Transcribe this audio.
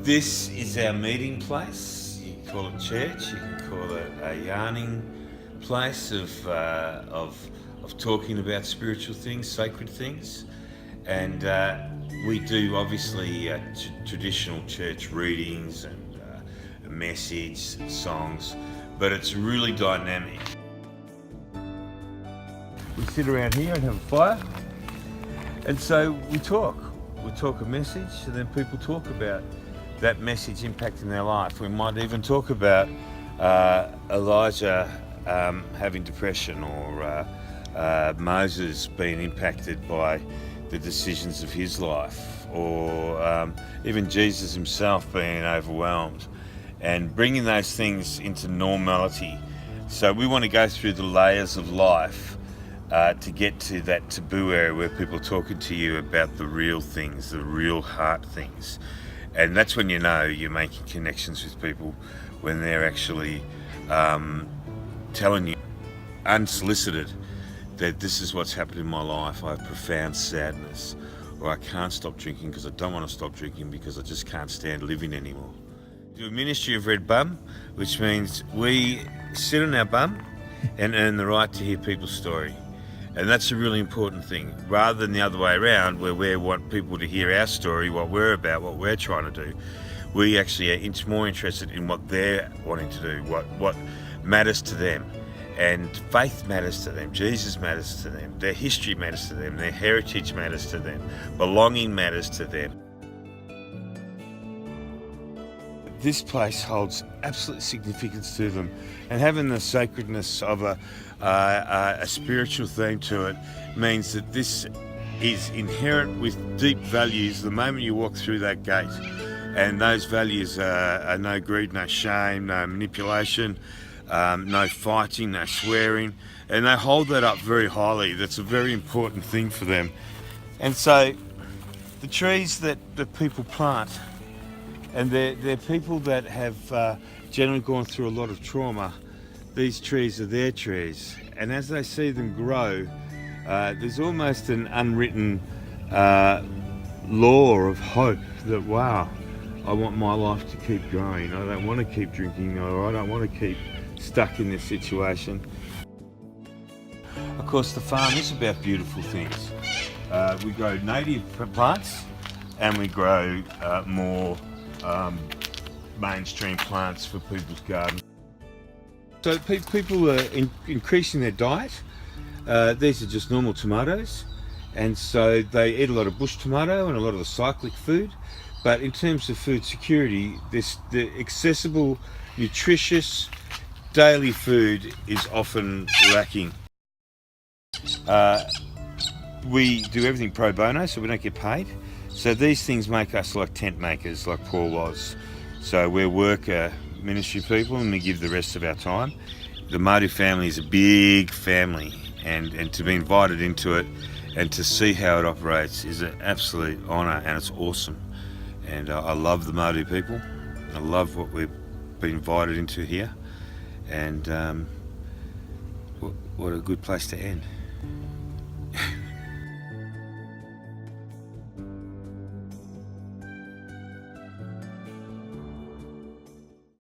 This is our meeting place. You can call it church, you can call it a yarning place of talking about spiritual things, sacred things. And we do obviously traditional church readings and a message, songs, but it's really dynamic. We sit around here and have a fire, and so we talk a message, and then people talk about that message impacting their life. We might even talk about Elijah having depression, or Moses being impacted by the decisions of his life, or even Jesus himself being overwhelmed, and bringing those things into normality. So we want to go through the layers of life to get to that taboo area where people are talking to you about the real things, the real heart things. And that's when you know you're making connections with people, when they're actually telling you unsolicited that this is what's happened in my life. I have profound sadness, or I can't stop drinking because I don't want to stop drinking because I just can't stand living anymore. We do a ministry of red bum, which means we sit on our bum and earn the right to hear people's story. And that's a really important thing, rather than the other way around, where we want people to hear our story, what we're about, what we're trying to do. We actually are more interested in what they're wanting to do, what matters to them. And faith matters to them, Jesus matters to them, their history matters to them, their heritage matters to them, belonging matters to them. This place holds absolute significance to them, and having the sacredness of a spiritual theme to it means that this is inherent with deep values the moment you walk through that gate. And those values are no greed, no shame, no manipulation, no fighting, no swearing, and they hold that up very highly. That's a very important thing for them. And so the trees that people plant, and they're people that have generally gone through a lot of trauma. These trees are their trees, and as they see them grow, there's almost an unwritten law of hope that, wow, I want my life to keep growing. I don't want to keep drinking, or I don't want to keep stuck in this situation. Of course, the farm is about beautiful things. We grow native plants, and we grow more mainstream plants for people's gardens. So people are increasing their diet. These are just normal tomatoes, and so they eat a lot of bush tomato and a lot of the cyclic food. But in terms of food security, the accessible, nutritious daily food is often lacking. We do everything pro bono, so we don't get paid. So these things make us like tent makers, like Paul was. So we're worker ministry people, and we give the rest of our time. The Martu family is a big family, and to be invited into it and to see how it operates is an absolute honour, and it's awesome. And I love the Martu people. I love what we've been invited into here, and what a good place to end.